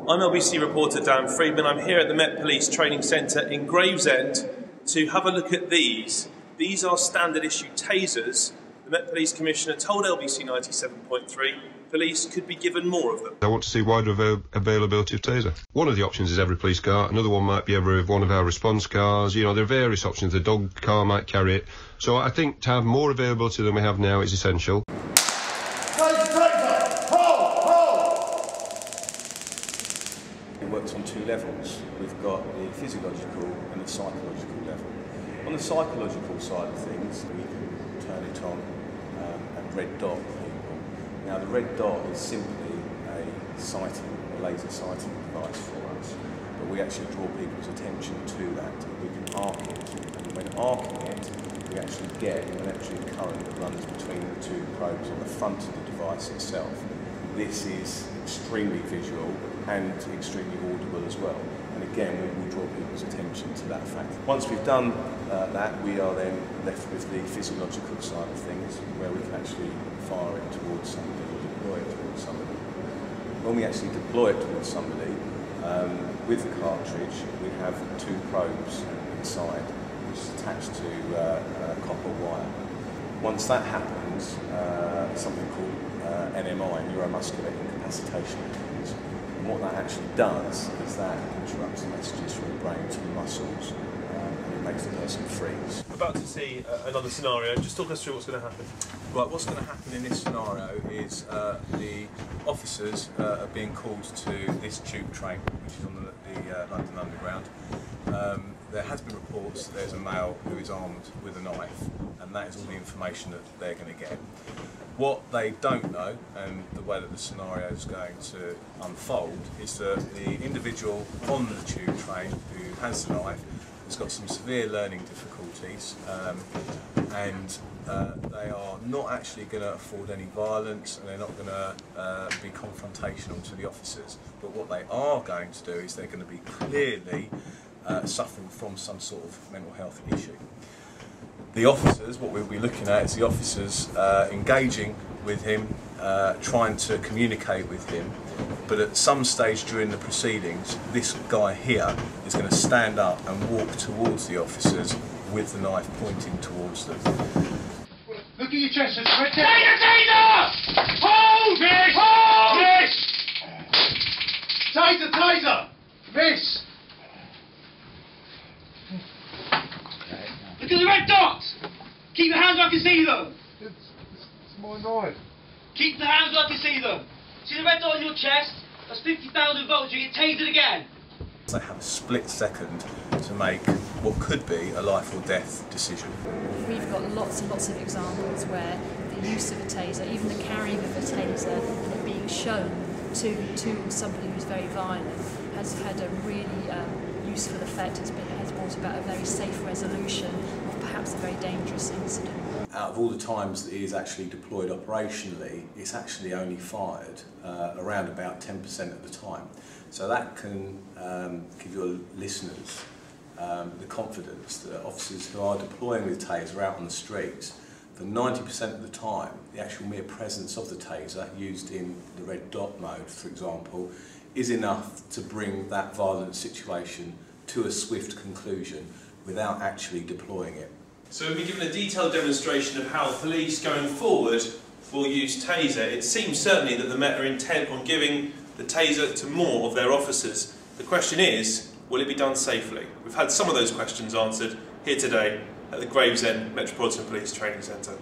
I'm LBC reporter Dan Freedman. I'm here at the Met Police Training Centre in Gravesend to have a look at these. These are standard issue tasers. The Met Police Commissioner told LBC 97.3 police could be given more of them. I want to see wider availability of taser. One of the options is every police car, another one might be every one of our response cars. You know, there are various options. The dog car might carry it. So I think to have more availability than we have now is essential. It works on two levels. We've got the physiological and the psychological level. On the psychological side of things, we can turn it on and red dot people. Now the red dot is simply a laser sighting device for us, but we actually draw people's attention to that. We can arc it, and when arcing it, we actually get an electric current that runs between the two probes on the front of the device itself. This is extremely visual and extremely audible as well. And again, we will draw people's attention to that fact. Once we've done that, we are then left with the physiological side of things, where we can actually fire it towards somebody or deploy it towards somebody. When we actually deploy it towards somebody, with the cartridge, we have two probes inside, which is attached to copper wire. Once that happens, something called NMI, neuromuscular incapacitation happens. And what that actually does is that interrupts the messages from the brain to the muscles, and it makes the person freeze. We're about to see another scenario. Just talk us through what's going to happen. Right, what's going to happen in this scenario is the officers are being called to this tube train, which is on the London Underground. There has been reports that there's a male who is armed with a knife, and that is all the information that they're going to get. What they don't know, and the way that the scenario is going to unfold, is that the individual on the tube train who has the knife has got some severe learning difficulties, and they are not actually going to afford any violence, and they're not going to be confrontational to the officers. But what they are going to do is they're going to be clearly suffering from some sort of mental health issue. The officers, what we'll be looking at is the officers engaging with him, trying to communicate with him, but at some stage during the proceedings, this guy here is going to stand up and walk towards the officers with the knife pointing towards them. Look at your chest, right there. Take the taser! Hold it! Hold it! Taser, taser! Miss! Look at the red dots! Keep your hands where I can see them! It's my knife. Keep the hands where I can see them! See the red dot on your chest? That's 50,000 volts, you get tasered again! They have a split second to make what could be a life or death decision. We've got lots and lots of examples where the use of a taser, even the carrying of a taser and it being shown to somebody who's very violent, has had a really useful effect, has brought about a very safe resolution of perhaps a very dangerous incident. Out of all the times that it is actually deployed operationally, it's actually only fired around about 10% of the time. So that can give your listeners the confidence that officers who are deploying with taser out on the streets, for 90% of the time, the actual mere presence of the taser, used in the red dot mode, for example, is enough to bring that violent situation to a swift conclusion without actually deploying it. So we've been given a detailed demonstration of how police going forward will use taser. It seems certainly that the Met are intent on giving the taser to more of their officers. The question is, will it be done safely? We've had some of those questions answered here today at the Gravesend Metropolitan Police Training Centre.